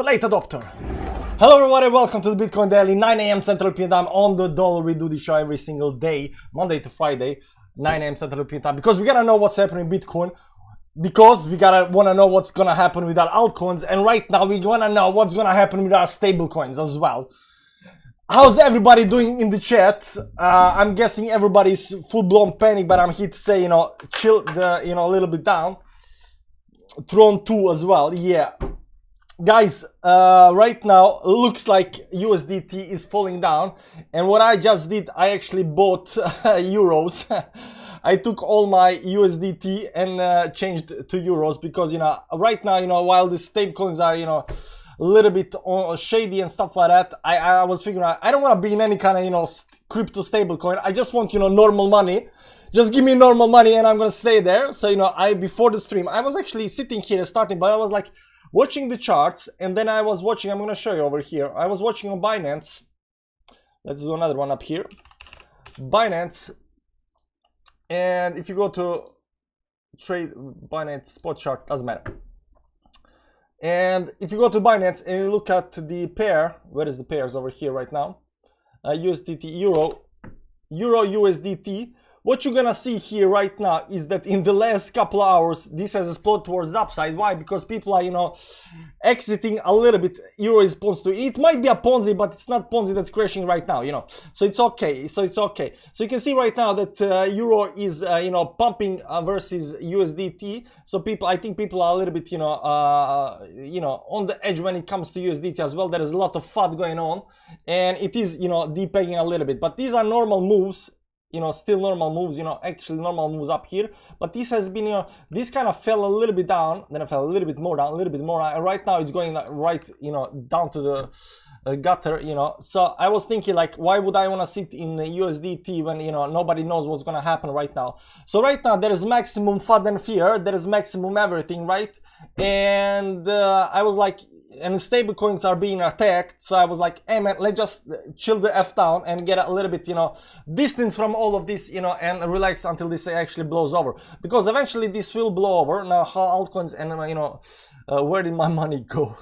late adopter. Hello everybody, welcome to the Bitcoin Daily, 9 a.m. Central European Time on the dollar. We do the show every single day, Monday to Friday, 9 a.m. Central European Time, because we gotta know what's happening in Bitcoin, because we wanna know what's gonna happen with our altcoins, and right now we wanna know what's gonna happen with our stablecoins as well. How's everybody doing in the chat? I'm guessing everybody's full-blown panic, but I'm here to say, chill a little bit down. Tron 2 as well, yeah. Guys, right now looks like USDT is falling down, and what I just did, I actually bought euros. I took all my USDT and changed to euros because right now while the stablecoins are a little bit shady and stuff like that, I was figuring out I don't want to be in any kind of crypto stablecoin. I just want normal money. Just give me normal money and I'm gonna stay there. So before the stream I was actually sitting here starting, but I was like watching the charts, and then I was watching, I'm gonna show you over here, I was watching on Binance. Let's do another one up here, Binance, and if you go to trade Binance spot chart, doesn't matter, and if you go to Binance and you look at the pair, where is the pairs over here right now, USDT Euro USDT, what you're gonna see here right now is that in the last couple of hours this has exploded towards the upside. Why? Because people are exiting a little bit. Euro is supposed to, it might be a Ponzi, but it's not Ponzi that's crashing right now, so it's okay. So you can see right now that Euro is pumping versus USDT. So I think people are a little bit on the edge when it comes to USDT as well. There is a lot of FUD going on, and it is depegging a little bit, but these are normal moves. Still normal moves, actually normal moves up here, but this has been, this kind of fell a little bit down, then it fell a little bit more down, a little bit more, and right now it's going right, down to the gutter, so I was thinking, like, why would I want to sit in USDT when, nobody knows what's going to happen right now. So right now there is maximum FUD and fear, there is maximum everything, right? And I was like, and stablecoins are being attacked, so I was like, hey man, let's just chill the F down and get a little bit distance from all of this, and relax until this actually blows over, because eventually this will blow over. Now how altcoins and where did my money go?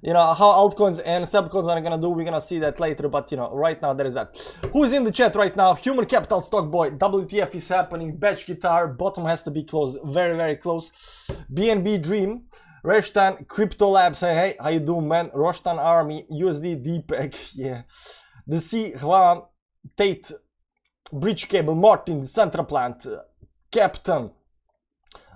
How altcoins and stablecoins are gonna do, we're gonna see that later, but right now there is that. Who's in the chat right now? Human Capital Stock Boy, WTF is happening, Batch Guitar, bottom has to be close, very very close, BNB Dream, Reshtan, Crypto Labs, hey, how you doing, man? Rostan Army, USD DPEG, yeah. The C, Juan, Tate, Bridge Cable, Martin, Central Plant, Captain,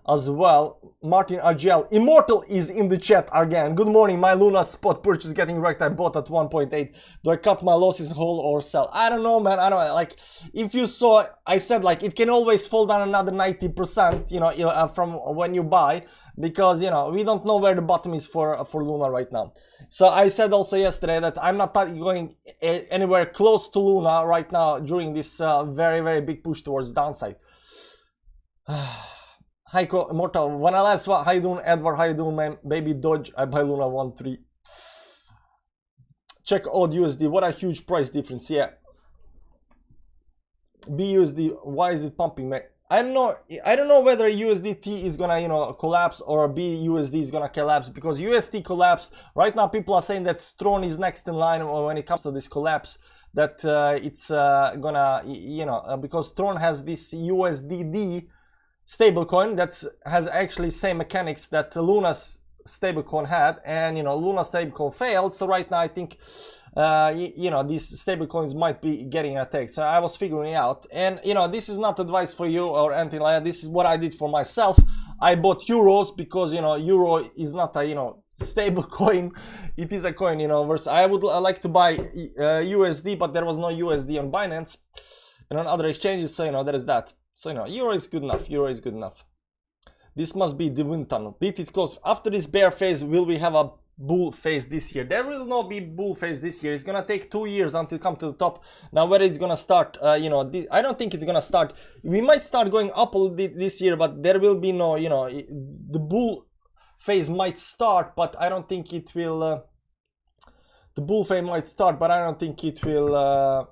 as well, Martin RGL. Immortal is in the chat again. Good morning, my Luna spot purchase getting wrecked. I bought at 1.8. Do I cut my losses whole or sell? I don't know, man. I don't know. Like, if you saw, I said, like, it can always fall down another 90%, from when you buy, because we don't know where the bottom is for Luna right now. So I said also yesterday that I'm not going anywhere close to Luna right now during this very very big push towards downside. Hi Immortal, Vanilla, how you doing? Edward, how you doing, man? Baby Dodge, I buy Luna 1.3. Check odd USD, what a huge price difference, yeah. BUSD, why is it pumping, man? I don't know whether USDT is gonna collapse or BUSD is gonna collapse, because USD collapsed. Right now people are saying that Tron is next in line when it comes to this collapse, that it's gonna because Tron has this USDD stablecoin that has actually same mechanics that Luna's stablecoin had, and Luna stablecoin failed. So right now I think these stablecoins might be getting attacked. So I was figuring out, and this is not advice for you or anything like that. This is what I did for myself. I bought euros because euro is not a stable coin. It is a coin, versus I would like to buy USD, but there was no USD on Binance and on other exchanges, so there is that. So euro is good enough. Euro is good enough. This must be the wind tunnel. Beat is close. After this bear phase, will we have a bull phase this year? There will not be bull phase this year. It's gonna take 2 years until come to the top. Now whether it's gonna start, I don't think it's gonna start. We might start going up a little bit this year, but there will be no, the bull phase might start, but I don't think it will. The bull phase might start, but I don't think it will.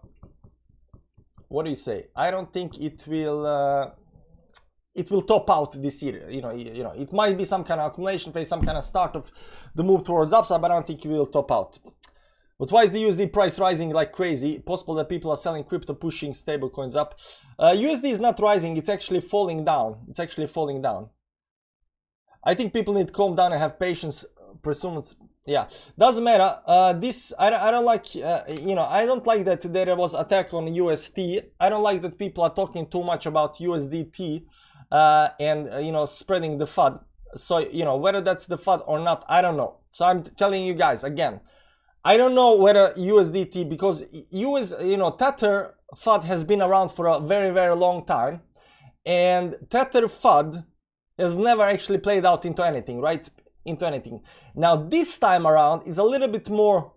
What do you say? I don't think it will it will top out this year. You know, it might be some kind of accumulation phase, some kind of start of the move towards upside, but I don't think it will top out. But why is the USD price rising like crazy? Possible that people are selling crypto, pushing stable coins up. USD is not rising, it's actually falling down. It's actually falling down. I think people need to calm down and have patience. Presumably, yeah, doesn't matter. This I don't like. You know, I don't like that there was attack on USD. I don't like that people are talking too much about USDT and you know, spreading the FUD. So you know, whether that's the FUD or not, I don't know. So I'm telling you guys again, I don't know whether USDT, because you know, Tether FUD has been around for a very, very long time, and Tether FUD has never actually played out into anything, right? Into anything. Now this time around is a little bit more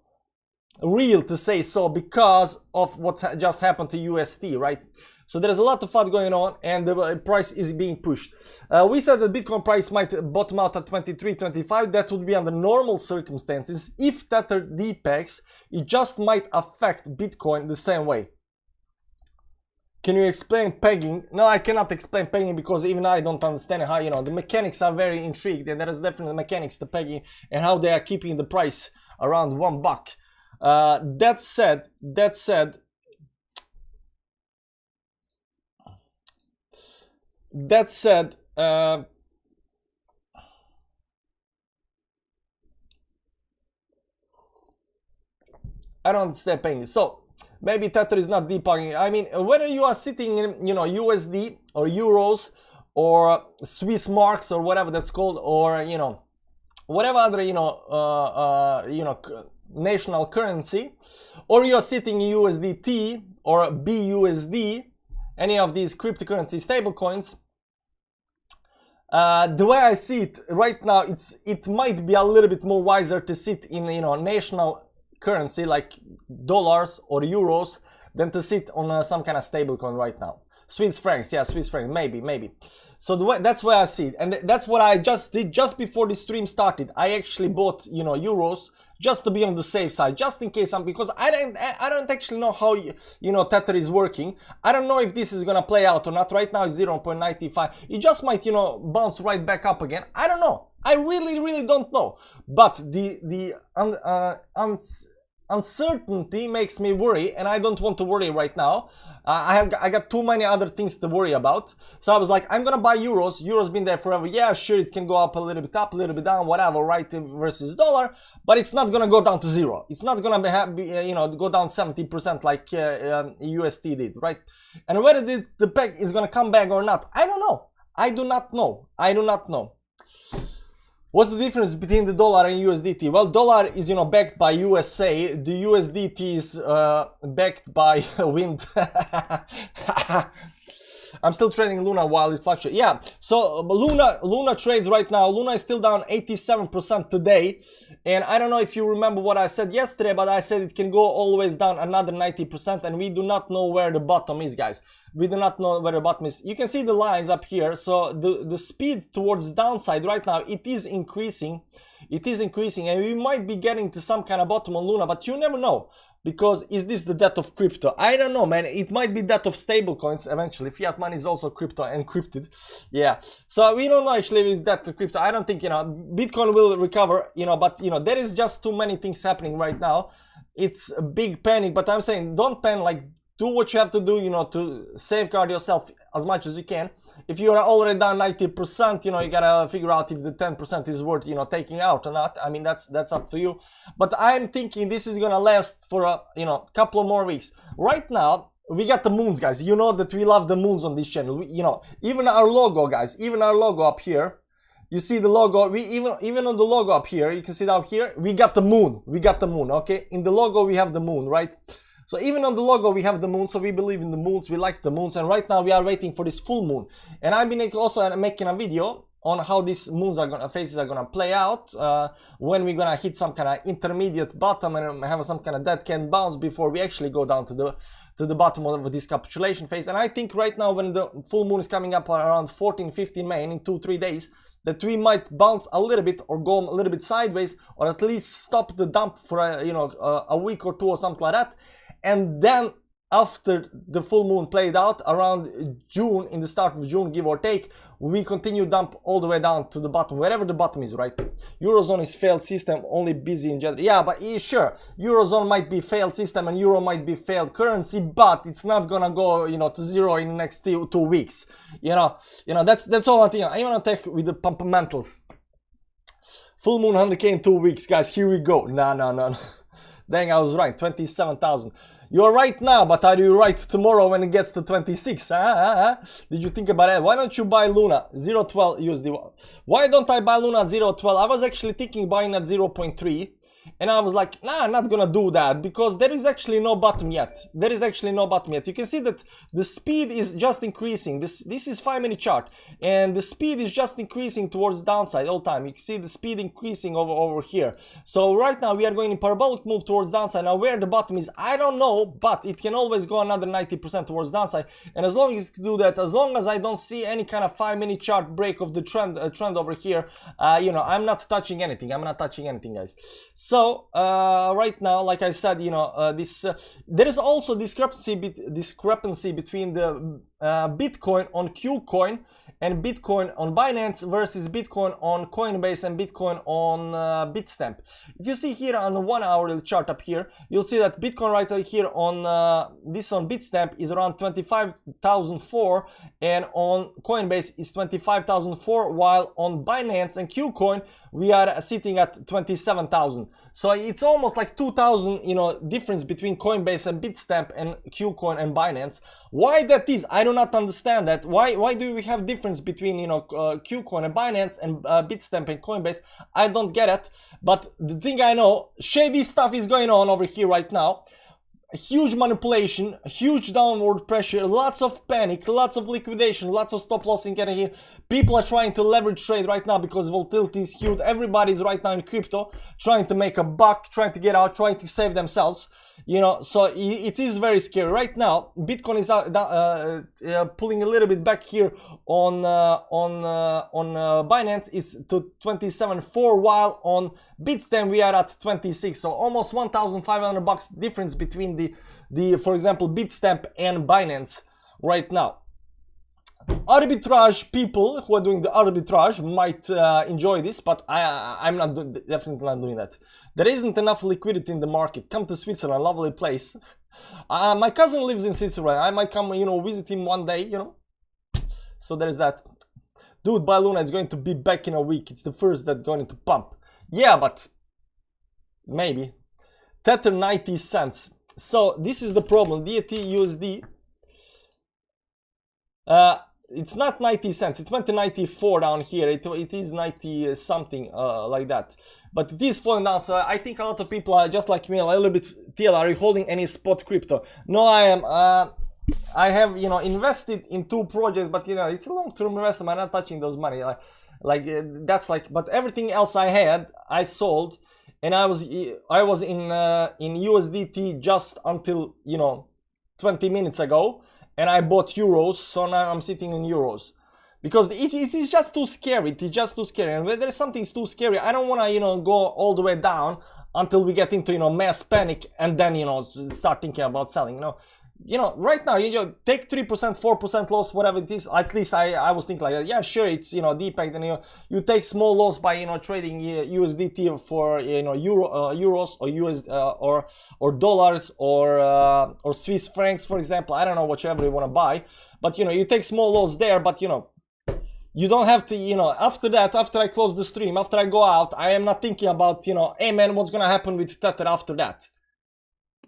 real, to say so, because of what just happened to USD, right? So there's a lot of FUD going on, and the price is being pushed. We said that Bitcoin price might bottom out at 23.25. That would be under normal circumstances. If Tether depegs, it just might affect Bitcoin the same way. Can you explain pegging? No, I cannot explain pegging, because even I don't understand how, you know, the mechanics are very intrigued, and there is definitely mechanics to pegging and how they are keeping the price around $1. That said, I don't understand pegging. So maybe Tether is not debugging. I mean, whether you are sitting in, you know, USD or euros or Swiss marks or whatever that's called, or you know, whatever other, you know, national currency, or you're sitting in USDT or BUSD, any of these cryptocurrency stablecoins. The way I see it right now, it might be a little bit more wiser to sit in, you know, national currency like dollars or euros than to sit on some kind of stablecoin right now. Swiss francs, yeah, Swiss francs, maybe. So that's where I see it, and that's what I just did just before the stream started. I actually bought, you know, euros just to be on the safe side, just in case because I don't actually know how, you know, Tether is working. I don't know if this is gonna play out or not. Right now it's 0.95. It just might, you know, bounce right back up again. I don't know. I really don't know. But the uncertainty makes me worry, and I don't want to worry right now. I got too many other things to worry about. So I was like, I'm gonna buy euros. Euros been there forever. Yeah, sure, it can go up a little bit down, whatever, right, versus dollar, but it's not gonna go down to zero. It's not gonna be you know, go down 70% like USD did, right? And whether the peg is gonna come back or not, I don't know. I do not know. What's the difference between the dollar and USDT? Well, dollar is, you know, backed by USA. The USDT is backed by wind. I'm still trading Luna while it fluctuates. Yeah, so Luna trades right now. Luna is still down 87% today. And I don't know if you remember what I said yesterday, but I said it can go always down another 90%, and we do not know where the bottom is, guys. We do not know where the bottom is. You can see the lines up here. So the speed towards downside right now, it is increasing. It is increasing, and we might be getting to some kind of bottom on Luna, but you never know. Because is this the death of crypto? I don't know, man. It might be death of stablecoins eventually. Fiat money is also crypto encrypted. Yeah. So we don't know actually if it's death of crypto. I don't think, you know, Bitcoin will recover, you know, but, you know, there is just too many things happening right now. It's a big panic, but I'm saying don't panic. Like, do what you have to do, you know, to safeguard yourself as much as you can. If you are already down 90%, you know, you gotta figure out if the 10% is worth, you know, taking out or not. I mean, that's up to you. But I'm thinking this is gonna last for a, you know, couple of more weeks. Right now, we got the moons, guys. You know that we love the moons on this channel. You know, even our logo, guys, even our logo up here. You see the logo, we even on the logo up here, you can see it out here, we got the moon. We got the moon, okay? In the logo, we have the moon, right? So even on the logo we have the moon, so we believe in the moons, we like the moons, and right now we are waiting for this full moon. And I've been also making a video on how these moons phases are gonna play out, when we're gonna hit some kind of intermediate bottom and have some kind of dead cat bounce before we actually go down to the bottom of this capitulation phase. And I think right now when the full moon is coming up around 14-15 May in 2-3 days, that we might bounce a little bit or go a little bit sideways, or at least stop the dump for a week or two or something like that. And then after the full moon played out around June, in the start of June, give or take, we continue dump all the way down to the bottom, wherever the bottom is, right? Eurozone is failed system, only busy in general. Yeah, but sure, Eurozone might be failed system and Euro might be failed currency, but it's not gonna go, you know, to zero in the next 2 weeks. You know, that's all I think. I want to take with the fundamentals. Full moon 100k in 2 weeks, guys. Here we go. No. Dang, I was right. 27,000. You're right now, but are you right tomorrow when it gets to 26? Did you think about that? Why don't you buy Luna 0.12 USD? Why don't I buy Luna at 0.12? I was actually thinking buying at 0.3. And I was like, nah, I'm not gonna do that because there is actually no bottom yet. There is actually no bottom yet. You can see that the speed is just increasing. This is 5-minute chart, and the speed is just increasing towards downside all the time. You can see the speed increasing over here. So right now we are going in parabolic move towards downside. Now where the bottom is, I don't know, but it can always go another 90% towards downside. And as long as you do that, as long as I don't see any kind of 5-minute chart break of the trend over here, you know, I'm not touching anything. I'm not touching anything, guys. So right now, like I said, you know, there is also discrepancy between the Bitcoin on Qcoin and Bitcoin on Binance versus Bitcoin on Coinbase and Bitcoin on Bitstamp. If you see here on the 1 hourly chart up here, you'll see that Bitcoin right here on on Bitstamp is around 25,004, and on Coinbase is 25,004, while on Binance and Qcoin we are sitting at 27,000. So it's almost like 2,000, you know, difference between Coinbase and Bitstamp and Qcoin and Binance. Why that is, I do not understand that. Why do we have difference between, you know, Qcoin and Binance and Bitstamp and Coinbase? I don't get it. But the thing I know, shady stuff is going on over here right now. Huge manipulation, huge downward pressure, lots of panic, lots of liquidation, lots of stop lossing getting here. People are trying to leverage trade right now because volatility is huge. Everybody's right now in crypto trying to make a buck, trying to get out, trying to save themselves. You know, so it is very scary right now. Bitcoin is pulling a little bit back here on Binance is to 27.4, while on Bitstamp we are at 26. So almost $1,500 difference between the for example Bitstamp and Binance right now. Arbitrage people who are doing the arbitrage might enjoy this, but I'm not definitely not doing that. There isn't enough liquidity in the market. Come to Switzerland, lovely place. My cousin lives in Switzerland. I might come, you know, visit him one day, you know. So there's that. Dude, buy Luna is going to be back in a week. It's the first that's going to pump. Yeah, but maybe. Tether 90 cents. So this is the problem. DAT USD. It's not 90 cents. It went to 94 down here. It is 90 something like that. But it is falling down. So I think a lot of people are just like me, a little bit. TL, are you holding any spot crypto? No, I am. I have, you know, invested in 2 projects, but you know, it's a long-term investment. I'm not touching those money. That's like. But everything else I had, I sold, and I was in USDT just until, you know, 20 minutes ago. And I bought euros, so now I'm sitting in euros because it is just too scary. It is just too scary, and when there is something too scary, I don't want to, you know, go all the way down until we get into, you know, mass panic and then, you know, start thinking about selling. You know, right now you take 3%, 4% loss, whatever it is. At least I was thinking like that. Yeah, sure, it's, you know, deep, and you take small loss by, you know, trading USDT for, you know, euros or US or dollars or Swiss francs, for example. I don't know, whichever you want to buy, but you know, you take small loss there, but you know, you don't have to, you know, after that, after I close the stream, after I go out, I am not thinking about, you know, hey man, what's gonna happen with Tether after that,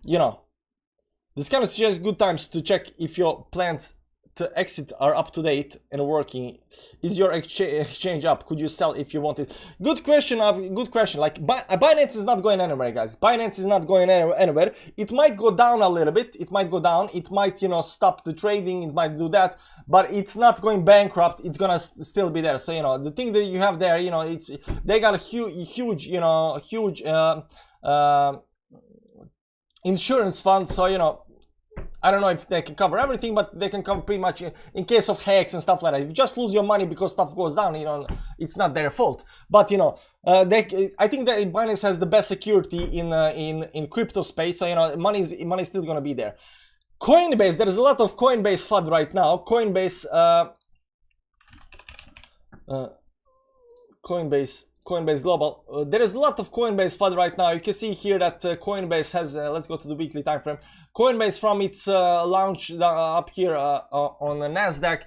you know. This kind of suggests good times to check if your plans to exit are up to date and working. Is your exchange up? Could you sell if you wanted? Good question. Good question. Like Binance is not going anywhere, guys. Binance is not going anywhere. It might go down a little bit. It might go down. It might, you know, stop the trading. It might do that, but it's not going bankrupt. It's gonna still be there. So you know, the thing that you have there, you know, they got a huge, you know, huge insurance fund. So you know, I don't know if they can cover everything, but they can cover pretty much in case of hacks and stuff like that. If you just lose your money because stuff goes down, you know, it's not their fault. But you know, I think that Binance has the best security in crypto space. So you know, money's still gonna be there. Coinbase, there is a lot of Coinbase FUD right now. Coinbase, Coinbase Global. There is a lot of Coinbase FUD right now. You can see here that Coinbase has, let's go to the weekly time frame. Coinbase from its launch up here on the Nasdaq,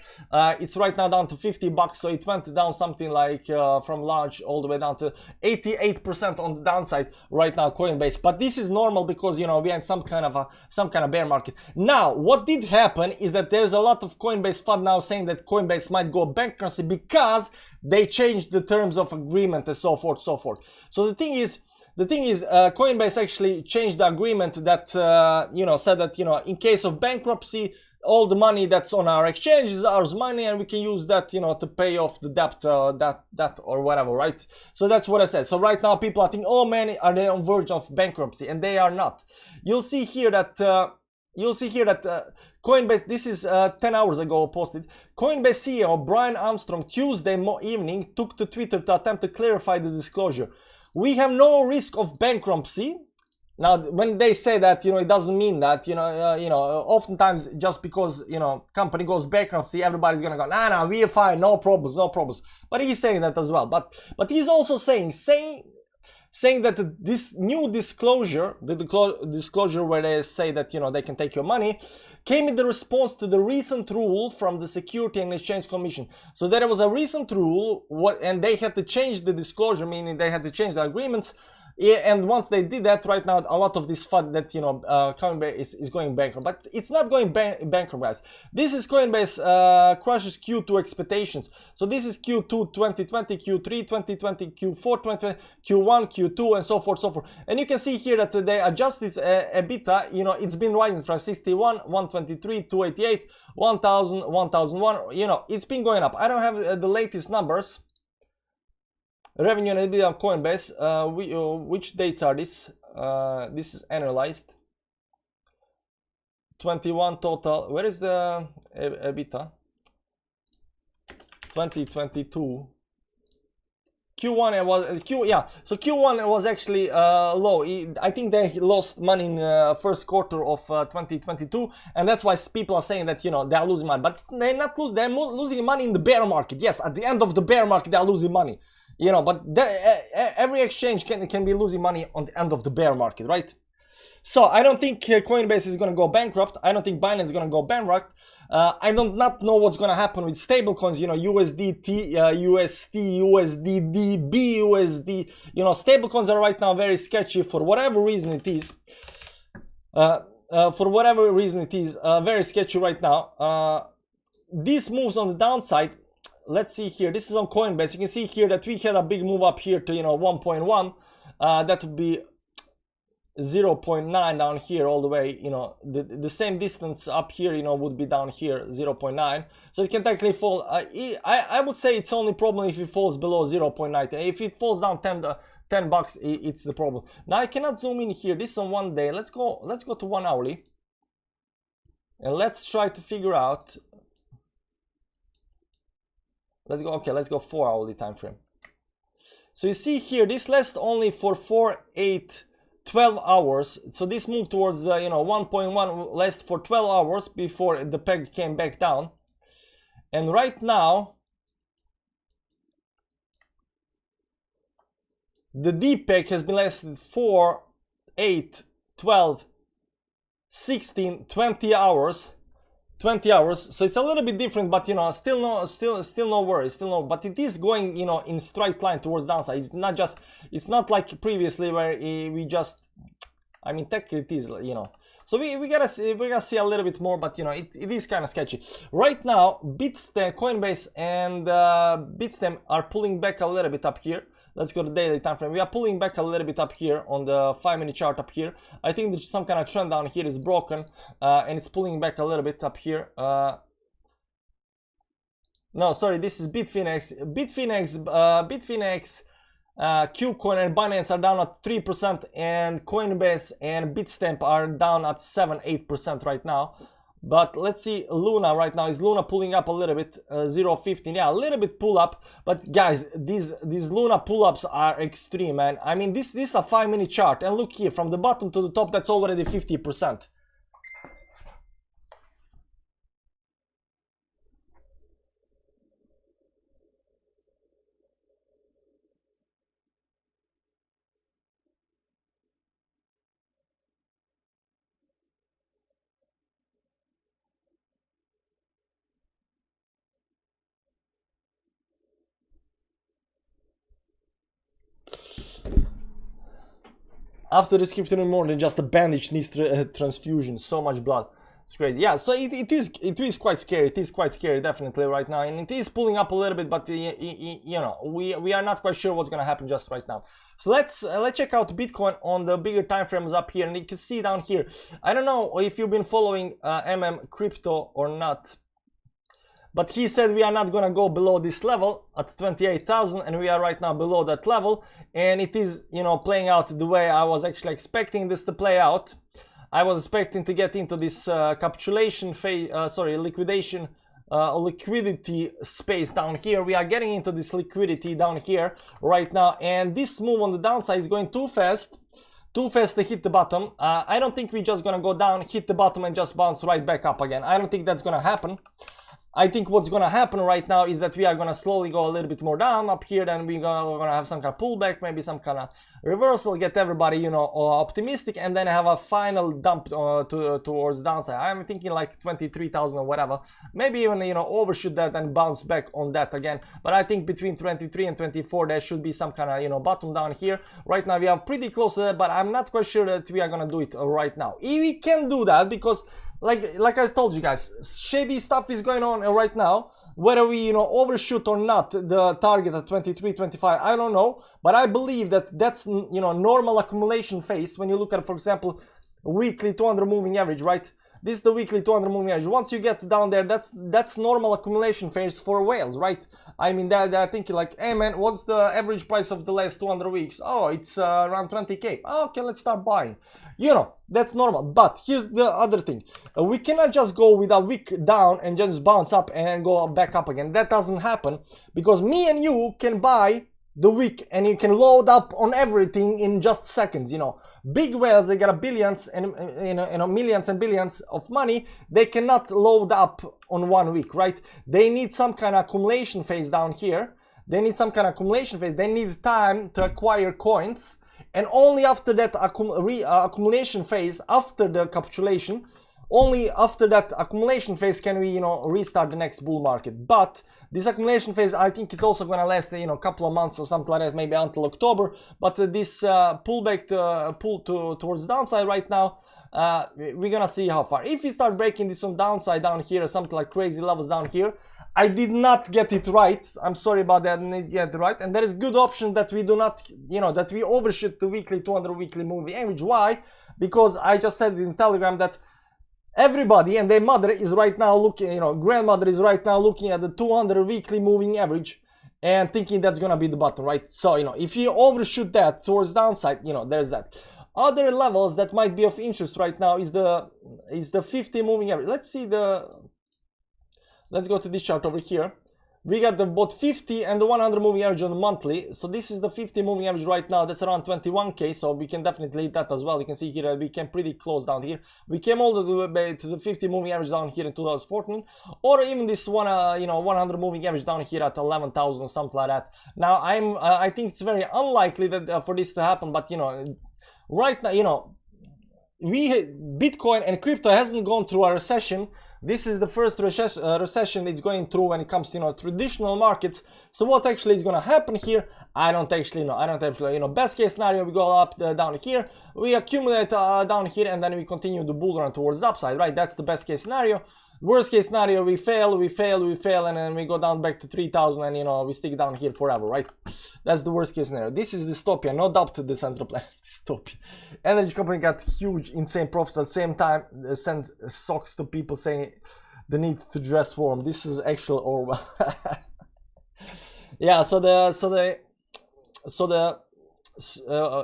it's right now down to $50, so it went down something like from launch all the way down to 88% on the downside right now, Coinbase. But this is normal because, you know, we had some kind of bear market. Now, what did happen is that there's a lot of Coinbase FUD now saying that Coinbase might go bankruptcy because they changed the terms of agreement and so forth, so forth. So the thing is, Coinbase actually changed the agreement that, you know, said that, you know, in case of bankruptcy, all the money that's on our exchange is ours money, and we can use that, you know, to pay off the debt, that or whatever, right? So that's what I said. So right now people are thinking, oh man, are they on verge of bankruptcy? And they are not. You'll see here that, Coinbase, this is 10 hours ago posted. Coinbase CEO Brian Armstrong Tuesday evening took to Twitter to attempt to clarify the disclosure. We have no risk of bankruptcy. Now, when they say that, you know, it doesn't mean that, you know, oftentimes just because, you know, company goes bankruptcy, everybody's gonna go, nah, we are fine, no problems. But he's saying that as well. But he's also saying that this new disclosure, the disclosure where they say that, you know, they can take your money, came in the response to the recent rule from the Security and Exchange Commission. So there was a recent rule, and they had to change the disclosure, meaning they had to change the agreements. And once they did that, right now a lot of this FUD that, you know, Coinbase is going bankrupt, but it's not going bankrupt, guys. This is Coinbase crushes Q2 expectations. So this is Q2 2020, Q3 2020, Q4 2020, Q1, Q2, and so forth, so forth. And you can see here that they adjust this EBITDA. You know, it's been rising from 61, 123, 288, 1000, 1001. You know, it's been going up. I don't have the latest numbers. Revenue and EBITDA of Coinbase, which dates are this? This is annualized. 21 total. Where is the EBITDA? 2022. Q1 it was So Q1 was actually low. I think they lost money in first quarter of 2022, and that's why people are saying that, you know, they are losing money. But they're not losing. They're losing money in the bear market. Yes, at the end of the bear market, they are losing money. You know, but every exchange can be losing money on the end of the bear market, right? So I don't think Coinbase is going to go bankrupt. I don't think Binance is going to go bankrupt. I do not know what's going to happen with stablecoins, you know, USDT, UST, USDD, BUSD. You know, stablecoins are right now very sketchy for whatever reason it is. Very sketchy right now. These moves on the downside. Let's see here. This is on Coinbase. You can see here that we had a big move up here to, you know, 1.1. That would be 0.9 down here all the way. You know, the same distance up here, you know, would be down here 0.9. So it can technically fall. I would say it's only problem if it falls below 0.9. If it falls down $10, it's the problem. Now I cannot zoom in here. This is on 1 day. Let's go to 1 hourly, and let's try to figure out. Let's go 4 hourly time frame. So you see here, this lasts only for 4, 8, 12 hours. So this moved towards the, you know, 1.1 lasts for 12 hours before the peg came back down. And right now, the deep peg has been lasted 4, 8, 12, 16, 20 hours. 20 hours, so it's a little bit different, but, you know, still no worries, but it is going, you know, in straight line towards downside. It's not like previously where we just, I mean, technically it is, you know. So we gotta see a little bit more, but, you know, it is kind of sketchy right now. Bitstamp, Coinbase, and Bitstamp are pulling back a little bit up here. Let's go to daily time frame. We are pulling back a little bit up here on the 5-minute chart up here. I think there's some kind of trend down here is broken, and it's pulling back a little bit up here. No, sorry, this is Bitfinex. Bitfinex, Qcoin and Binance are down at 3%, and Coinbase and Bitstamp are down at 7-8% right now. But let's see, Luna right now, is Luna pulling up a little bit, 0.15, yeah, a little bit pull up. But guys, these Luna pull-ups are extreme, man. I mean, this is a 5-minute chart, and look here, from the bottom to the top, that's already 50%. After this crypto more than just a bandage needs transfusion, so much blood. It's crazy. Yeah, so it is quite scary. It is quite scary, definitely, right now, and it is pulling up a little bit, but you know, we are not quite sure what's gonna happen just right now. So let's check out Bitcoin on the bigger time frames up here, and you can see down here. I don't know if you've been following Crypto or not, but he said we are not gonna go below this level at 28,000, and we are right now below that level, and it is, you know, playing out the way I was actually expecting this to play out. I was expecting to get into this capitulation phase, liquidation, liquidity space down here. We are getting into this liquidity down here right now, and this move on the downside is going too fast to hit the bottom. I don't think we're just gonna go down, hit the bottom, and just bounce right back up again. I don't think that's gonna happen. I think what's gonna happen right now is that we are gonna slowly go a little bit more down up here, then we're gonna have some kind of pullback, maybe some kind of reversal, get everybody, you know, optimistic, and then have a final dump towards downside. I'm thinking like 23,000 or whatever, maybe even, you know, overshoot that and bounce back on that again. But I think between 23 and 24 there should be some kind of, you know, bottom down here. Right now we are pretty close to that, but I'm not quite sure that we are gonna do it right now. We can do that because like I told you guys, shady stuff is going on right now. Whether we, you know, overshoot or not the target at 23, 25, I don't know, but I believe that that's, you know, normal accumulation phase. When you look at, for example, weekly 200 moving average, right? This is the weekly 200 moving average. Once you get down there, that's normal accumulation phase for whales, right? I mean, they're thinking like, hey man, what's the average price of the last 200 weeks? Oh, it's around 20k. Okay, let's start buying. You know, that's normal. But here's the other thing. We cannot just go with a wick down and just bounce up and go back up again. That doesn't happen, because me and you can buy the wick and you can load up on everything in just seconds. You know, big whales, they got billions and, you know, millions and billions of money. They cannot load up on 1 week, right? They need some kind of accumulation phase down here. They need some kind of accumulation phase. They need time to acquire coins. And only after that accumulation phase, after the capitulation, only after that accumulation phase can we, you know, restart the next bull market. But this accumulation phase, I think, is also going to last, you know, a couple of months or something like that, maybe until October. But this pullback, towards the downside right now, we're gonna see how far. If we start breaking this on downside down here, or something like crazy levels down here, I did not get it right. I'm sorry about that. I didn't get it right. And there is good option that we do not, you know, that we overshoot the weekly 200 weekly moving average. Why? Because I just said in Telegram that everybody and their mother is right now looking, you know, grandmother is right now looking at the 200 weekly moving average and thinking that's gonna be the bottom, right? So, you know, if you overshoot that towards downside, you know, there's that. Other levels that might be of interest right now is the 50 moving average. Let's go to this chart over here. We got the both 50 and the 100 moving average on the monthly. So this is the 50 moving average right now. That's around 21k. So we can definitely hit that as well. You can see here that we came pretty close down here. We came all the way to the 50 moving average down here in 2014, or even this one, you know, 100 moving average down here at 11,000 or something like that. Now I think it's very unlikely that for this to happen, but you know, right now, you know, Bitcoin and crypto hasn't gone through a recession. This is the first recession it's going through when it comes to, you know, traditional markets. So what actually is going to happen here, I don't actually know. You know, best case scenario, we go up down here, we accumulate down here, and then we continue the bull run towards the upside, right? That's the best case scenario. Worst case scenario, we fail, and then we go down back to 3,000, and you know, we stick down here forever, right? That's the worst case scenario. This is dystopia, no doubt to the central planet. Dystopia. Energy company got huge, insane profits at the same time. Send socks to people saying the need to dress warm. This is actual Orwell. Yeah. So the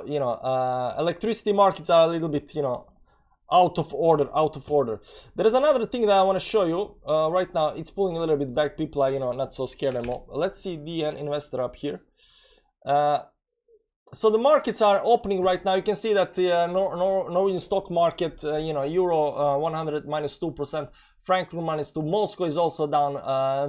you know, electricity markets are a little bit, you know, out of order. There is another thing that I want to show you right now. It's pulling a little bit back. People are, you know, not so scared anymore. Let's see DN investor up here. So the markets are opening right now. You can see that the Norwegian stock market, you know, Euro 100 minus 2%, Frankfurt -2, Moscow is also down,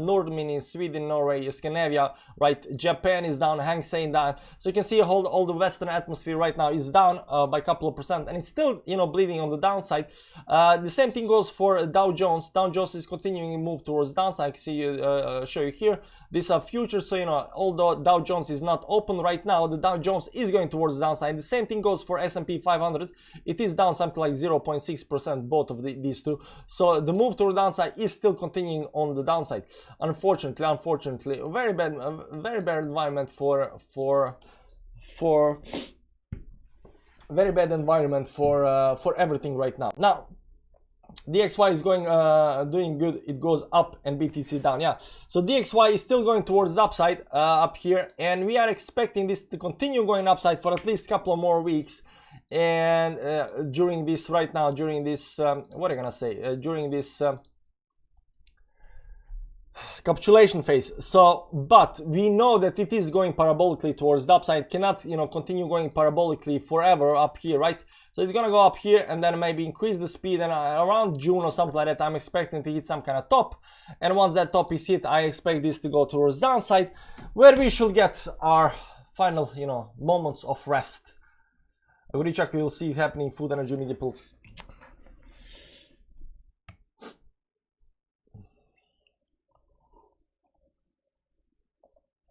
Nord meaning Sweden, Norway, Scandinavia, right? Japan is down, Hang Seng down. So you can see all the Western atmosphere right now is down by a couple of percent, and it's still, you know, bleeding on the downside. The same thing goes for Dow Jones. Dow Jones is continuing to move towards downside. I can see show you here. These are futures, so you know, although Dow Jones is not open right now, the Dow Jones is going towards the downside. The same thing goes for S&P 500. It is down something like 0.6%, both of these two. So the move to the downside is still continuing on the downside. Unfortunately, very bad environment for very bad environment for everything right now. Now, DXY is going doing good. It goes up and BTC down. Yeah, so DXY is still going towards the upside up here, and we are expecting this to continue going upside for at least a couple of more weeks. And during this right now, during this what am I gonna say, during this capitulation phase. So, but we know that it is going parabolically towards the upside. Cannot, you know, continue going parabolically forever up here, right? So it's gonna go up here and then maybe increase the speed, and around June or something like that, I'm expecting to hit some kind of top. And once that top is hit, I expect this to go towards downside, where we should get our final, you know, moments of rest. Every check, you'll see it happening. Food, energy, media, pulse.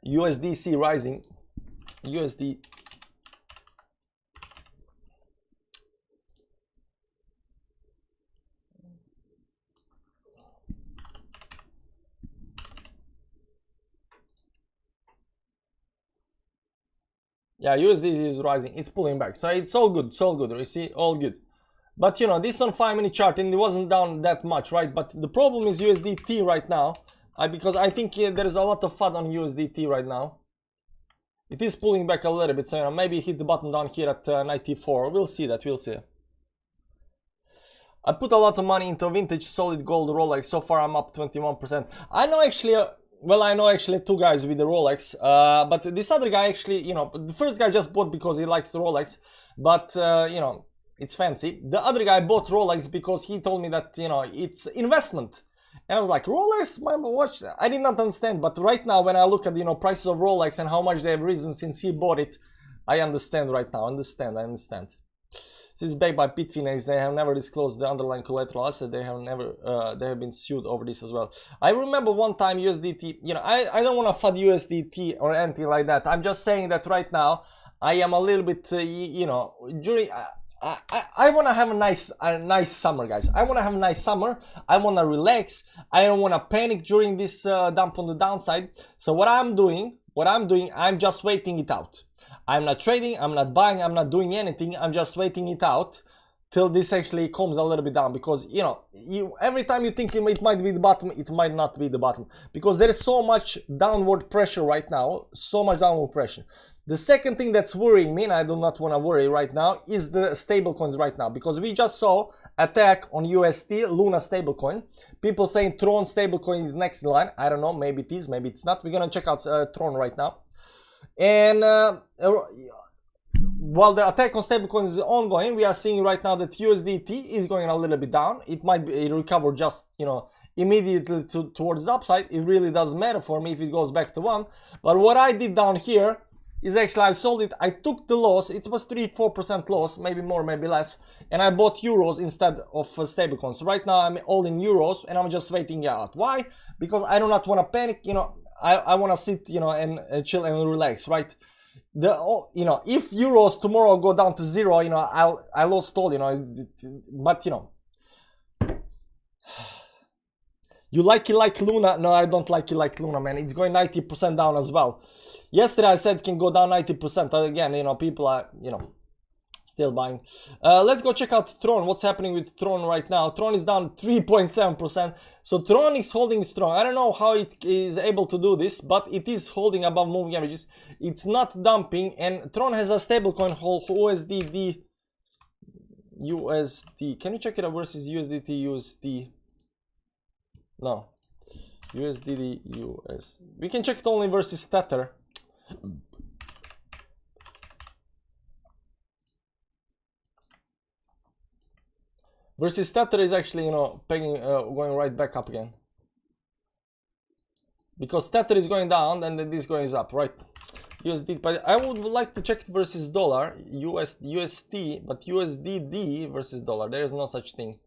USDC rising. USD. Yeah, USD is rising. It's pulling back, so it's all good. It's all good. You see, all good. But you know, this on 5-minute chart, and it wasn't down that much, right? But the problem is USDT right now, because I think there is a lot of FUD on USDT right now. It is pulling back a little bit, so you know, maybe hit the bottom down here at 94. We'll see that. We'll see. I put a lot of money into vintage solid gold Rolex. So far, I'm up 21%. I know actually. Well, I know actually two guys with the Rolex, but this other guy actually, you know, the first guy just bought because he likes the Rolex, but, you know, it's fancy. The other guy bought Rolex because he told me that, you know, it's investment. And I was like, Rolex, my watch? I did not understand, but right now when I look at, you know, prices of Rolex and how much they have risen since he bought it, I understand right now, I understand. This is backed by Bitfinex. They have never disclosed the underlying collateral asset. They have been sued over this as well. I remember one time USDT, you know, I don't want to FUD USDT or anything like that. I'm just saying that right now I am a little bit, you know, during, I want to have a nice summer, guys. I want to have a nice summer. I want to relax. I don't want to panic during this dump on the downside. So what I'm doing, I'm just waiting it out. I'm not trading, I'm not buying, I'm not doing anything. I'm just waiting it out till this actually comes a little bit down, because you know, every time you think it might be the bottom, it might not be the bottom, because there is so much downward pressure right now, so much downward pressure. The second thing that's worrying me, and I do not want to worry right now, is the stablecoins right now, because we just saw attack on USD, Luna stablecoin. People saying Tron stablecoin is next in line. I don't know, maybe it is, maybe it's not. We're gonna check out Tron right now. And while the attack on stablecoins is ongoing, we are seeing right now that USDT is going a little bit down. It might be recover just, you know, immediately towards the upside. It really doesn't matter for me if it goes back to 1. But what I did down here is actually I sold it. I took the loss. It was 3-4% loss, maybe more, maybe less, and I bought euros instead of stablecoins. So right now I'm all in euros and I'm just waiting it out. Why? Because I do not want to panic, you know. I want to sit, you know, and chill and relax, right? You know, if euros tomorrow go down to 0, you know, I lost all, you know. But you know, you like it like Luna? No, I don't like it like Luna, man. It's going 90% down as well. Yesterday I said it can go down 90%. Again, you know, people are, you know, still buying. Let's go check out Tron. What's happening with Tron right now? Tron is down 3.7%. So Tron is holding strong. I don't know how it is able to do this, but it is holding above moving averages. It's not dumping, and Tron has a stablecoin hold USD. Can you check it out versus USDT USD? No. USDT US. We can check it only versus Tether. versus Tether is actually, you know, pegging, going right back up again. Because Tether is going down and then this going up, right? USD, but I would like to check it versus dollar, USD, but USDD versus dollar. There is no such thing.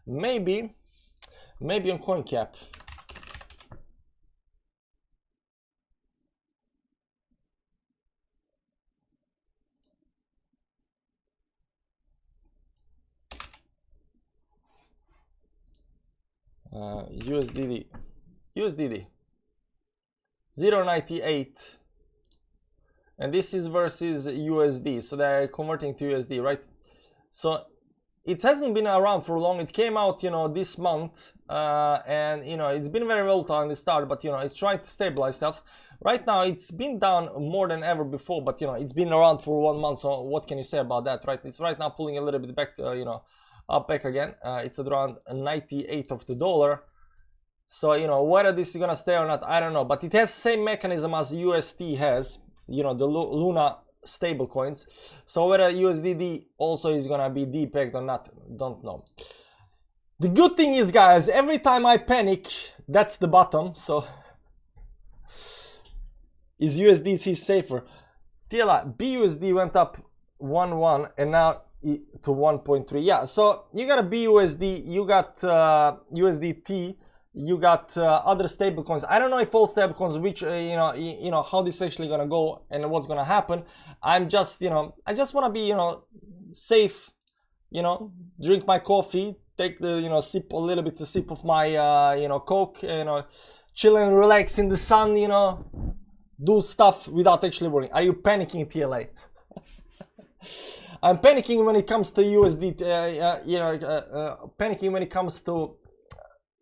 Maybe on CoinCap. USDD 0.98, and this is versus USD, so they're converting to USD, right? So it hasn't been around for long. It came out, you know, this month, and you know, it's been very volatile in the start, but you know, it's trying to stabilize stuff. Right now it's been down more than ever before, but you know, it's been around for 1 month, so what can you say about that, right? It's right now pulling a little bit back, you know, up back again. It's at around 98 of the dollar. So you know, whether this is gonna stay or not, I don't know, but it has same mechanism as UST has, you know, the Luna stable coins. So whether USDD also is gonna be depegged or not, don't know. The good thing is, guys, every time I panic, that's the bottom. So is USDC safer? TLI BUSD went up 1.1 and now to 1.3. Yeah, so you got a BUSD, you got USDT, you got other stablecoins. I don't know if all stablecoins, which you know how this is actually gonna go and what's gonna happen. I'm just, you know, I just want to be, you know, safe, you know, drink my coffee, take the, you know, sip a little bit, a sip of my you know, Coke, you know, chill and relax in the sun, you know, do stuff without actually worrying. Are you panicking, TLA? I'm panicking when it comes to USD, you know, panicking when it comes to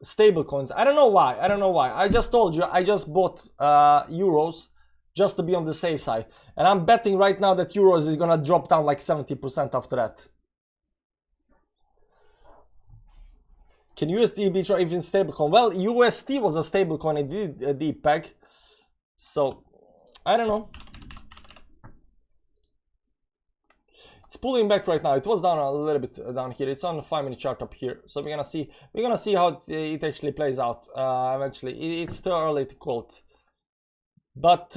stable coins. I don't know why. I just told you, I just bought euros just to be on the safe side, and I'm betting right now that euros is gonna drop down like 70% after that. Can USD be even stablecoin? Well, UST was a stablecoin, it did a deep peg, so I don't know. It's pulling back right now. It was down a little bit down here. It's on the 5-minute chart up here, so we're gonna see how it actually plays out eventually. It's too early to call it, but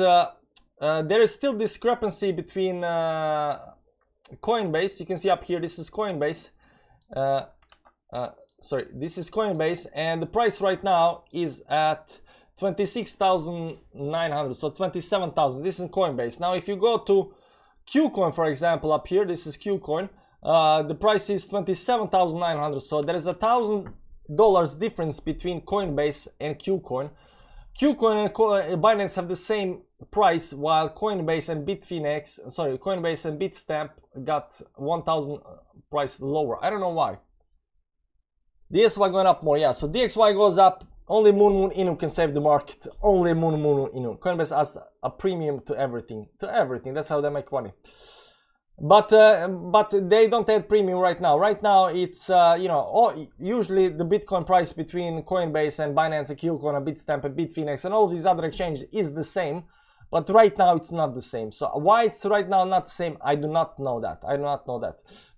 there is still discrepancy between Coinbase. You can see up here, this is Coinbase, sorry, this is Coinbase, and the price right now is at 26,900, so 27,000. This is Coinbase. Now if you go to Qcoin, for example, up here, this is Qcoin, the price is 27,900, so there is $1,000 difference between Coinbase and Qcoin. Qcoin and Binance have the same price, while Coinbase and Coinbase and Bitstamp got 1,000 price lower. I don't know why. DXY going up more, yeah, so DXY goes up. Only Moon Inu can save the market. Only Moon Inu. Coinbase has a premium to everything. That's how they make money. But they don't have premium right now. Right now it's you know, usually the Bitcoin price between Coinbase and Binance and Qcoin and Bitstamp and Bitfinex and all these other exchanges is the same. But right now it's not the same. So why it's right now not the same, I do not know that.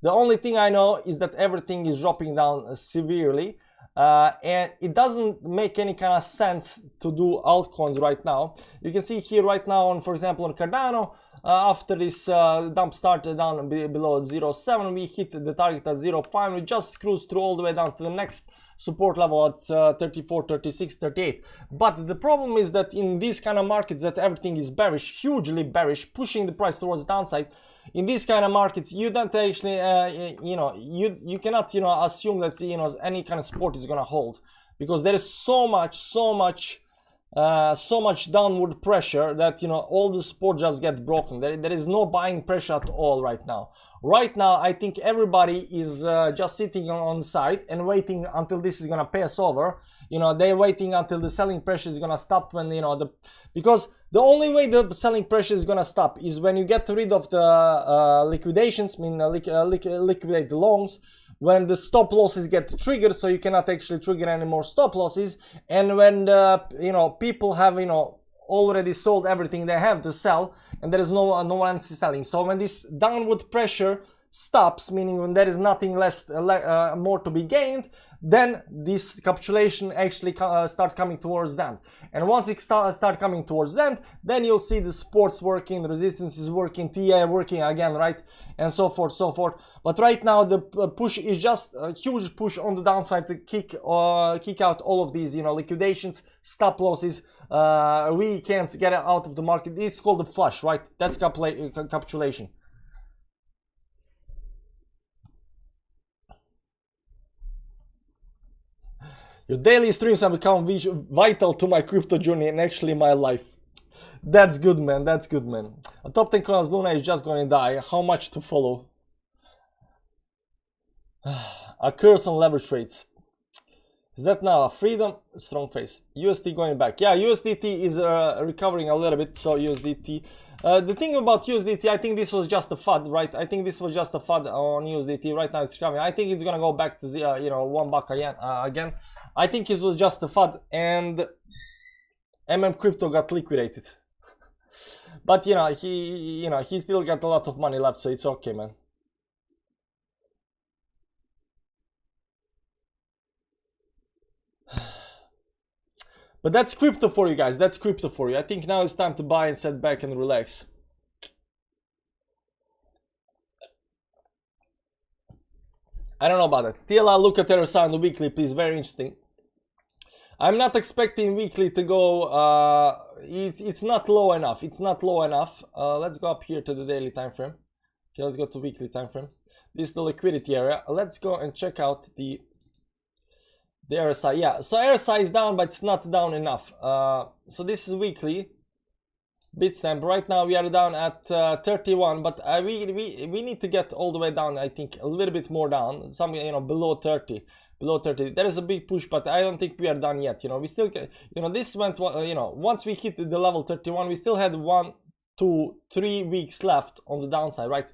The only thing I know is that everything is dropping down severely. And it doesn't make any kind of sense to do altcoins right now. You can see here right now on, for example, on Cardano, after this dump started down below 0.7, we hit the target at 0.5. We just cruised through all the way down to the next support level at 34, 36, 38. But the problem is that in these kind of markets that everything is bearish, hugely bearish, pushing the price towards the downside. In these kind of markets, you don't actually, you know, you cannot, you know, assume that, you know, any kind of support is gonna hold, because there is so much downward pressure that, you know, all the support just get broken. There is no buying pressure at all right now. Right now, I think everybody is just sitting on the side and waiting until this is gonna pass over. You know, they're waiting until the selling pressure is gonna stop, when, you know, because the only way the selling pressure is gonna stop is when you get rid of the liquidations, liquidate the longs, when the stop losses get triggered, so you cannot actually trigger any more stop losses, and when the, you know, people have, you know, already sold everything they have to sell, and there is no one selling. So when this downward pressure stops, meaning when there is nothing less more to be gained, then this capitulation actually start coming towards the end. And once it start coming towards the end, then you'll see the supports working, the resistance is working, TI working again, right, and so forth, so forth. But right now the push is just a huge push on the downside to kick out all of these, you know, liquidations, stop losses, we can't get out of the market. It's called the flush, right? That's capitulation. Your daily streams have become vital to my crypto journey and actually my life. That's good, man. That's good, man. A top 10 coins, Luna is just going to die. How much to follow? A curse on leverage rates. Is that now a freedom? Strong face. USD going back. Yeah, USDT is recovering a little bit. So USDT. The thing about USDT, I think this was just a FUD, right? I think this was just a FUD on USDT. Right now it's coming. I think it's gonna go back to the, you know, $1 again. I think it was just a FUD, and Crypto got liquidated. But you know, he still got a lot of money left, so it's okay, man. But that's crypto for you guys. That's crypto for you. I think now it's time to buy and sit back and relax. I don't know about it. TLR, look at RSI on the weekly, please. Very interesting. I'm not expecting weekly to go. It's not low enough. It's not low enough. Let's go up here to the daily time frame. Okay, let's go to weekly time frame. This is the liquidity area. Let's go and check out the RSI. Yeah, so RSI is down, but it's not down enough. So this is weekly Bitstamp. Right now we are down at 31, but we need to get all the way down. I think a little bit more down, some, you know, below 30. Below 30. There is a big push, but I don't think we are done yet. You know, we still, you know, this went, you know, once we hit the level 31, we still had 1, 2, 3 weeks left on the downside, right?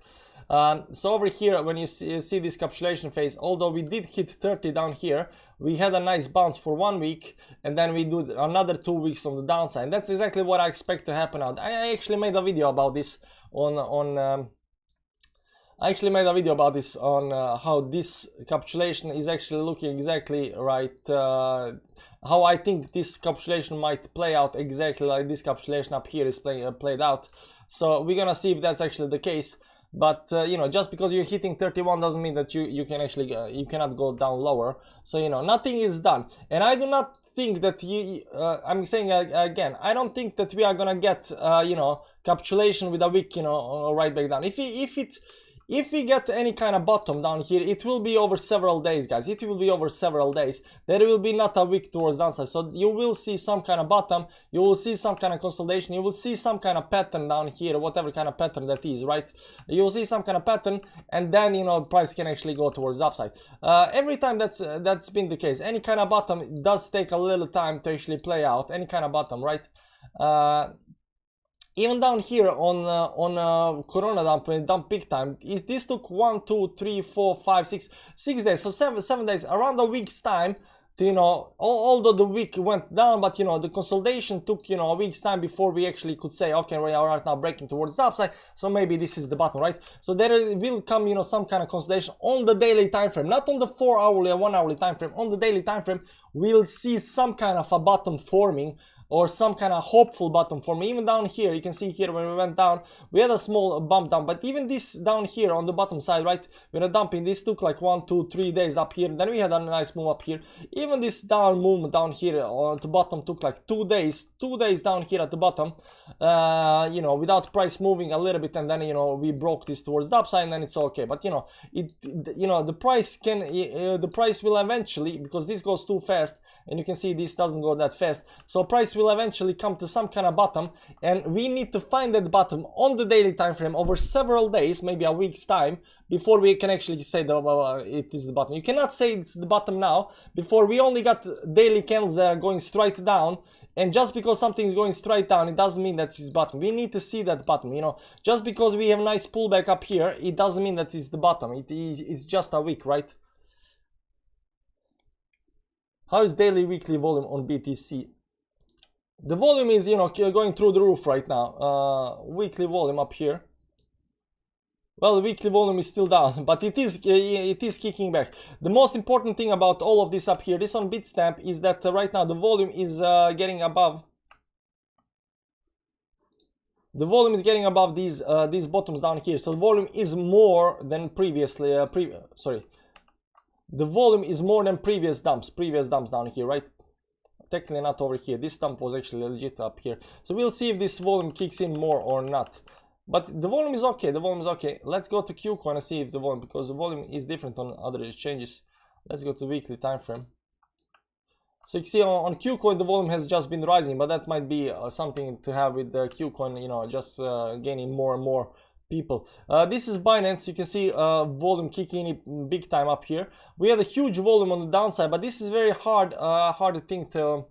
So over here, when you see this capitulation phase, although we did hit 30 down here, we had a nice bounce for 1 week, and then we do another 2 weeks on the downside. And that's exactly what I expect to happen out. I actually made a video about this on how this capitulation is actually looking exactly right. How I think this capitulation might play out exactly like this capitulation up here is played out. So we're gonna see if that's actually the case. But you know, just because you're hitting 31 doesn't mean that you can actually you cannot go down lower. So you know, nothing is done, and I do not think that I'm saying again, I don't think that we are gonna get you know, capitulation with a wick, you know, right back down. If we get any kind of bottom down here, it will be over several days, guys. It will be over several days. There will be not a wick towards downside. So you will see some kind of bottom. You will see some kind of consolidation. You will see some kind of pattern down here, whatever kind of pattern that is, right? You will see some kind of pattern, and then, you know, price can actually go towards the upside. Every time that's been the case. Any kind of bottom, it does take a little time to actually play out. Any kind of bottom, right? Even down here on Corona dump, when dump big time, this took 1, 2, 3, 4, 5, 6 days, so seven days, around a week's time to, you know, although the week went down, but you know, the consolidation took, you know, a week's time before we actually could say, okay, we are right now breaking towards the upside, so maybe this is the bottom, right? So there will come, you know, some kind of consolidation on the daily time frame, not on the 4-hourly or 1-hourly time frame. On the daily time frame, we'll see some kind of a bottom forming, or some kind of hopeful bottom for me. Even down here, you can see here when we went down, we had a small bump down, but even this down here on the bottom side, right, when a dumping, this took like 1, 2, 3 days up here, and then we had a nice move up here. Even this down movement down here at the bottom took like 2 days down here at the bottom, you know, without price moving a little bit, and then, you know, we broke this towards the upside, and then it's okay. But you know, you know, the price will eventually, because this goes too fast, and you can see this doesn't go that fast, so price will eventually come to some kind of bottom, and we need to find that bottom on the daily time frame over several days, maybe a week's time, before we can actually say that it is the bottom. You cannot say it's the bottom now, before we only got daily candles that are going straight down, and just because something is going straight down, it doesn't mean that it's bottom. We need to see that bottom, you know. Just because we have a nice pullback up here, it doesn't mean that it's the bottom. It's just a wick, right? How is daily weekly volume on BTC? The volume is, you know, going through the roof right now. Weekly volume up here. Well, the weekly volume is still down, but it is kicking back. The most important thing about all of this up here, this on Bitstamp, is that right now the volume is getting above. The volume is getting above these bottoms down here, so the volume is more than previously. The volume is more than previous dumps down here, right? Technically not over here. This dump was actually legit up here, so we'll see if this volume kicks in more or not. But the volume is okay. The volume is okay. Let's go to Qcoin and see if the volume, because the volume is different on other exchanges. Let's go to weekly time frame. So you can see on Qcoin the volume has just been rising, but that might be something to have with the Qcoin, you know, just gaining more and more people. This is Binance. You can see volume kicking in big time up here. We had a huge volume on the downside, but this is very hard thing to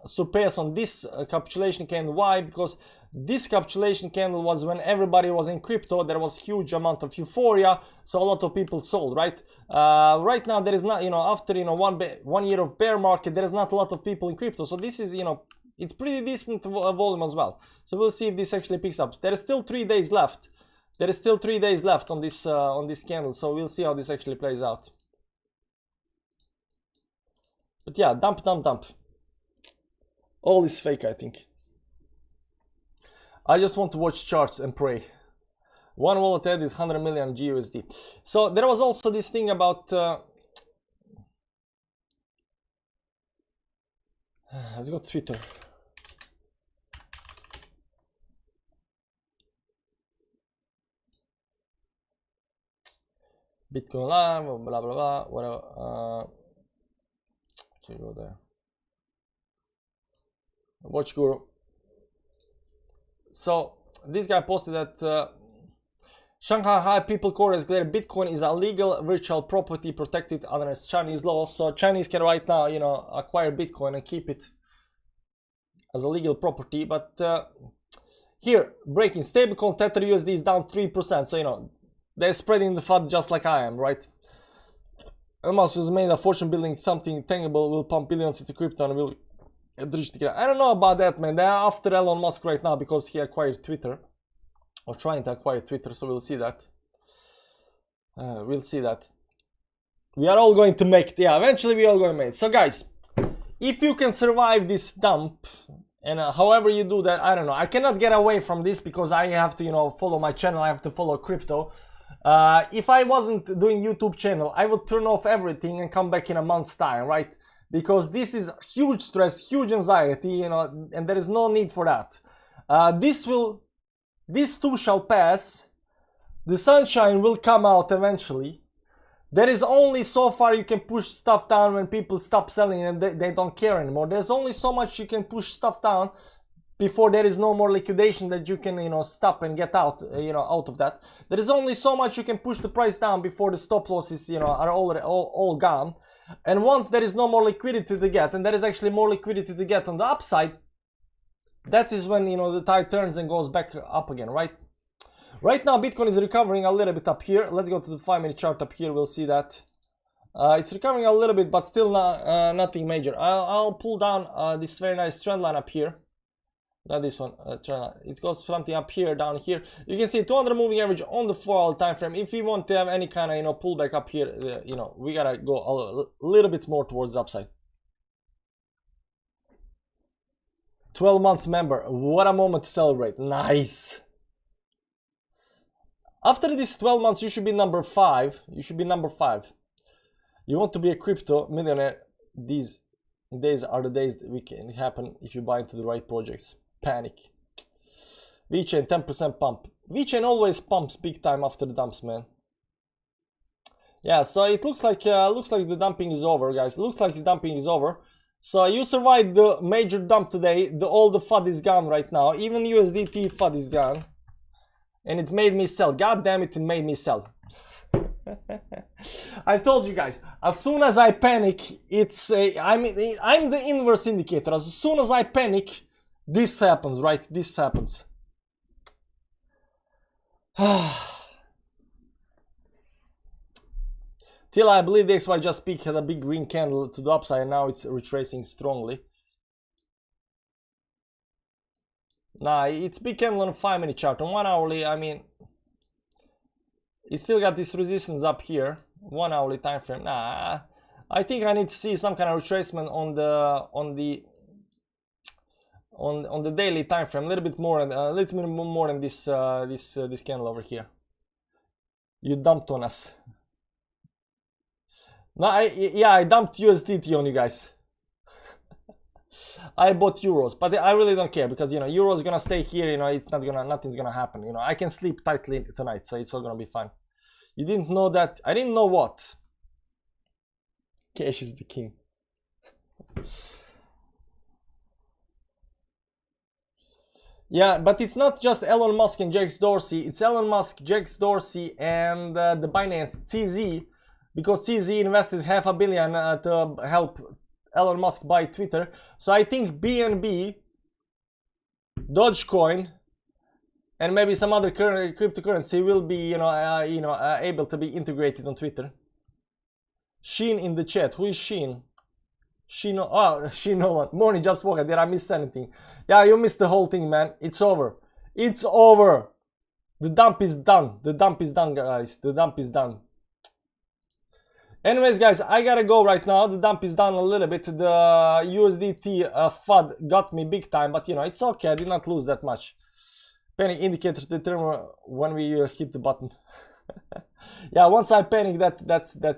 surpass on this capitulation candle. Why? Because this capitulation candle was when everybody was in crypto. There was huge amount of euphoria, so a lot of people sold, right? Right now there is not, you know, after, you know, one year of bear market, there is not a lot of people in crypto, so this is, you know, it's pretty decent volume as well. So we'll see if this actually picks up. There is still 3 days left. There is still 3 days left on this candle, so we'll see how this actually plays out. But yeah, dump. All is fake, I think. I just want to watch charts and pray. One wallet added 100 million GUSD. So there was also this thing about let's go to Twitter. Bitcoin Live, blah blah blah, whatever. Okay, go there. Watch Guru. So this guy posted that Shanghai High People Court has declared Bitcoin is a legal virtual property protected under Chinese law. So Chinese can right now, you know, acquire Bitcoin and keep it as a legal property. But here, breaking, stablecoin Tether USD is down 3%. So, you know, they're spreading the FUD just like I am, right? Elon Musk has made a fortune building something tangible, will pump billions into crypto and will reach the I don't know about that, man. They're after Elon Musk right now because he acquired Twitter. Or trying to acquire Twitter, so we'll see that. We'll see that. We are all going to make it. Yeah, eventually we are going to make it. So guys, if you can survive this dump, and however you do that, I don't know. I cannot get away from this because I have to, you know, follow my channel. I have to follow crypto. If I wasn't doing YouTube channel, I would turn off everything and come back in a month's time, right? Because this is huge stress, huge anxiety, you know, and there is no need for that. This too shall pass. The sunshine will come out eventually. There is only so far you can push stuff down when people stop selling and they don't care anymore. There's only so much you can push stuff down before there is no more liquidation that you can, you know, stop and get out, you know, out of that. There is only so much you can push the price down before the stop losses, you know, are all gone. And once there is no more liquidity to get, and there is actually more liquidity to get on the upside, that is when, you know, the tide turns and goes back up again, right? Right now, Bitcoin is recovering a little bit up here. Let's go to the 5-minute chart up here. We'll see that. It's recovering a little bit, but still nothing major. I'll pull down this very nice trend line up here. Not this one. Trend line. It goes something up here, down here. You can see 200 moving average on the 4-hour time frame. If we want to have any kind of, you know, pullback up here, you know, we gotta go a little bit more towards the upside. 12 months member, what a moment to celebrate. Nice. After these 12 months, you should be number 5. You should be number 5. You want to be a crypto millionaire. These days are the days that we can happen if you buy into the right projects. Panic. VeChain 10% pump. VeChain always pumps big time after the dumps, man. Yeah, so it looks like the dumping is over, guys. It looks like the dumping is over. So you survived the major dump today. All the FUD is gone right now. Even USDT FUD is gone. And it made me sell. God damn it, it made me sell. I told you guys, as soon as I panic, I'm the inverse indicator. As soon as I panic, this happens, right? This happens. Till I believe the XY just peak had a big green candle to the upside and now it's retracing strongly. Nah, it's big candle on a 5-minute chart. On 1 hourly, I mean, It still got this resistance up here, 1 hourly time frame. Nah, I think I need to see some kind of retracement on the daily time frame, a little bit more, a little bit more than this this candle over here. You dumped on us. No, I dumped USDT on you guys. I bought euros, but I really don't care because, you know, euros gonna stay here. You know, it's not gonna, nothing's gonna happen. You know, I can sleep tightly tonight, so it's all gonna be fine. You didn't know that? I didn't know what. Cash is the king. Yeah, but it's not just Elon Musk and Jack Dorsey. It's Elon Musk, Jack Dorsey, and the Binance CZ, because CZ invested $500 million to help Elon Musk buy Twitter. So I think BNB, Dogecoin, and maybe some other cryptocurrency will be, able to be integrated on Twitter. Sheen in the chat. Who is Sheen? Sheen. Oh, Sheen Nolan. Morning, just woke up. Did I miss anything? Yeah, you missed the whole thing, man. It's over. It's over. The dump is done. The dump is done, guys. The dump is done. Anyways, guys, I gotta go right now. The dump is done a little bit. The USDT FUD got me big time, but you know, it's okay. I did not lose that much. Panic indicator to determine when we hit the button. Yeah, once I panic, that's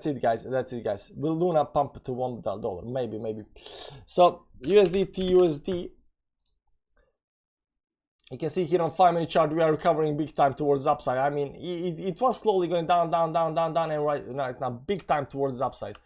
it, guys. That's it, guys. We'll do not pump to $1, maybe. So USDT, USD. You can see here on 5-minute chart we are recovering big time towards the upside. I mean, it was slowly going down, and right now big time towards the upside.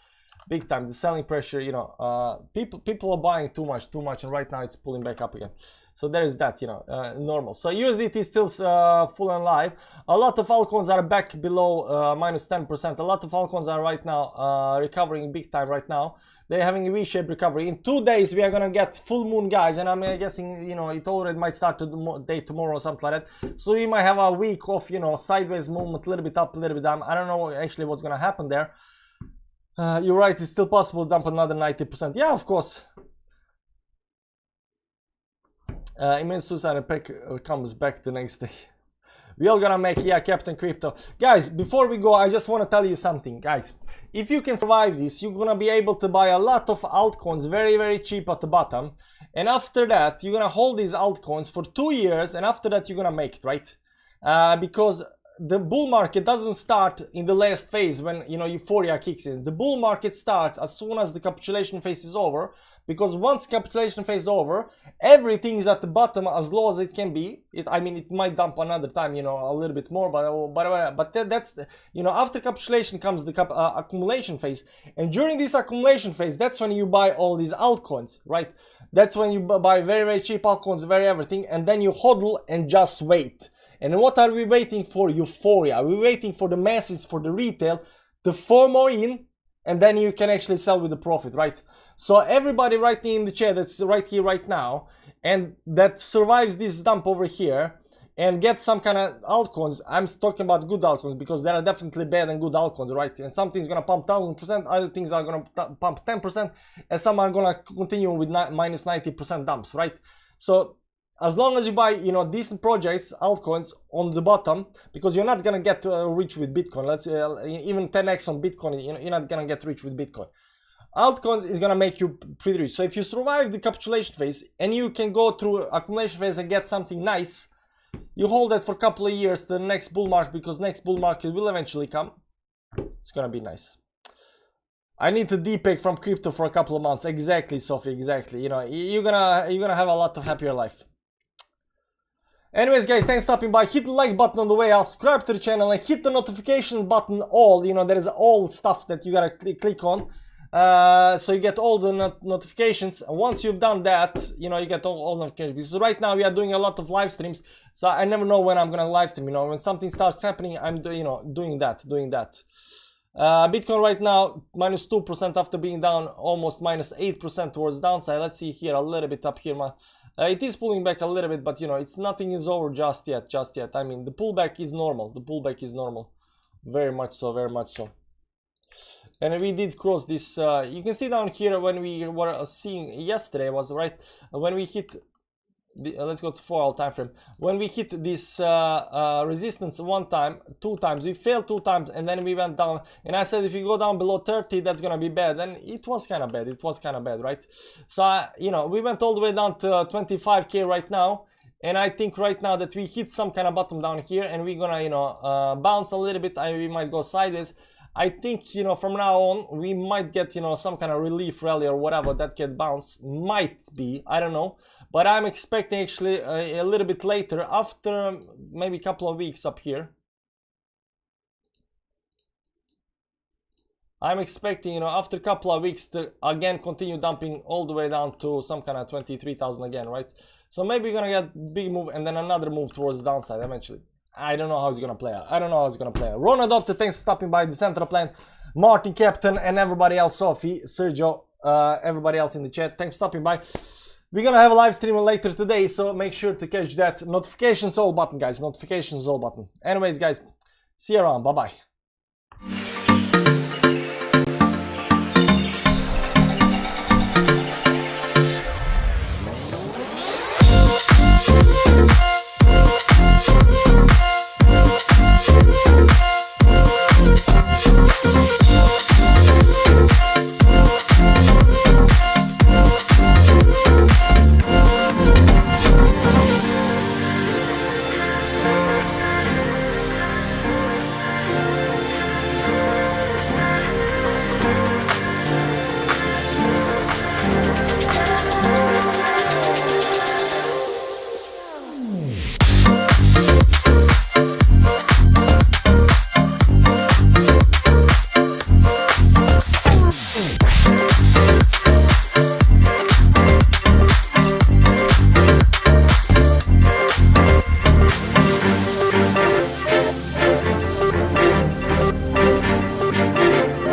Big time. The selling pressure, you know, people are buying too much, and right now it's pulling back up again. So there is that, you know, normal. So USDT is still full and live. A lot of altcoins are back below minus 10%. A lot of altcoins are right now recovering big time right now. They're having a V-shaped recovery. In 2 days, we are gonna get full moon, guys, and I'm guessing, you know, it already might start the day tomorrow or something like that. So we might have a week of, you know, sideways movement, a little bit up, a little bit down. I don't know actually what's gonna happen there. You're right, it's still possible to dump another 90%. Yeah, of course. Immense suicide and Peck comes back the next day. We all gonna make, yeah, Captain Crypto. Guys, before we go, I just want to tell you something, guys. If you can survive this, you're gonna be able to buy a lot of altcoins very, very cheap at the bottom. And after that, you're gonna hold these altcoins for 2 years, and after that, you're gonna make it, right? Because the bull market doesn't start in the last phase when, you know, euphoria kicks in. The bull market starts as soon as the capitulation phase is over, because once capitulation phase is over, everything is at the bottom as low as it can be. I mean, it might dump another time, you know, a little bit more, but that's, you know, after capitulation comes the accumulation phase, and during this accumulation phase, that's when you buy all these altcoins, right? That's when you buy very, very cheap altcoins, very everything, and then you hodl and just wait. And what are we waiting for? Euphoria. We're waiting for the masses, for the retail to FOMO in, and then you can actually sell with a profit, right? So everybody right in the chat that's right here right now, and that survives this dump over here and gets some kind of altcoins. I'm talking about good altcoins because there are definitely bad and good altcoins, right? And something's gonna pump 1000%, other things are gonna pump 10%, and some are gonna continue with minus 90% dumps, right? So as long as you buy, you know, decent projects, altcoins on the bottom, because you're not gonna get rich with Bitcoin. Let's say even 10x on Bitcoin, you know, you're not gonna get rich with Bitcoin. Altcoins is gonna make you pretty rich. So if you survive the capitulation phase and you can go through accumulation phase and get something nice, you hold that for a couple of years to the next bull market, because next bull market will eventually come. It's gonna be nice. I need to depeg from crypto for a couple of months. Exactly, Sophie. Exactly. You know, you're gonna have a lot of happier life. Anyways, guys, thanks for stopping by. Hit the like button on the way out, subscribe to the channel, and hit the notifications button all. You know, there is all stuff that you gotta click on, so you get all the notifications. And once you've done that, you know, you get all notifications. So right now we are doing a lot of live streams, so I never know when I'm gonna live stream. You know, when something starts happening, I'm doing that. Bitcoin right now minus 2% after being down almost minus 8% towards downside. Let's see here a little bit up here, man. It is pulling back a little bit, but you know, nothing is over just yet. I mean, the pullback is normal. Very much so. And we did cross this, you can see down here when we were seeing yesterday was right when we hit let's go to 4-hour time frame. When we hit this resistance one time, 2 times, we failed 2 times, and then we went down. And I said if you go down below 30, that's gonna be bad. And it was kind of bad. It was kind of bad, right? So you know, we went all the way down to 25k right now. And I think right now that we hit some kind of bottom down here, and we're gonna, you know, bounce a little bit. We might go sideways. I think, you know, from now on we might get, you know, some kind of relief rally or whatever that can bounce. Might be, I don't know, but I'm expecting actually a little bit later, after maybe a couple of weeks up here. I'm expecting, you know, after a couple of weeks to again continue dumping all the way down to some kind of 23,000 again, right? So maybe we're gonna get big move and then another move towards the downside eventually. I don't know how it's gonna play out. I don't know how it's gonna play out. Ron Adopted, thanks for stopping by. The Central Plan, Martin, Captain, and everybody else, Sophie, Sergio, everybody else in the chat. Thanks for stopping by. We're gonna have a live stream later today, so make sure to catch that. Notifications all button, guys. Notifications all button. Anyways, guys, see you around. Bye bye.